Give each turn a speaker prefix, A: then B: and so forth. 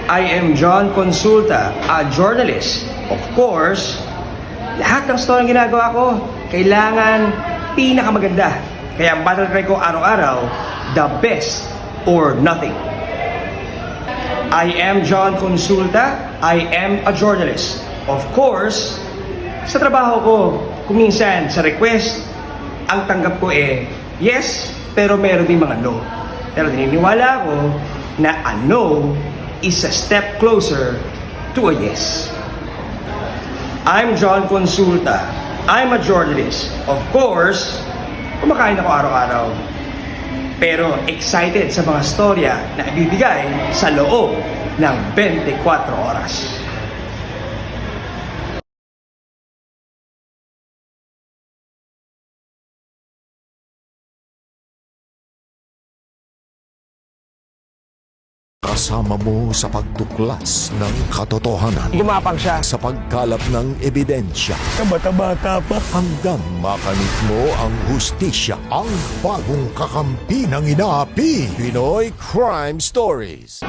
A: I am John Consulta, a journalist. Of course, lahat ng story na ginagawa ko, kailangan pinakamaganda. Kaya ang battle cry ko araw-araw, the best or nothing. I am John Consulta, I am a journalist. Of course, sa trabaho ko, kung minsan sa request, ang tanggap ko yes, pero meron din mga no. Pero naniniwala ako na a no is a step closer to a yes. I'm John Consulta. I'm a journalist. Of course, kumakain ako araw-araw. Pero excited sa mga storya na ibibigay sa loob ng 24 oras.
B: Kasama mo sa pagtuklas ng katotohanan.
A: Gumapang siya.
B: Sa pagkalap ng ebidensya.
A: Bata-bata pa.
B: Hanggang makamit mo ang hustisya. Ang bagong kakampi ng inaapi. Pinoy Crime Stories.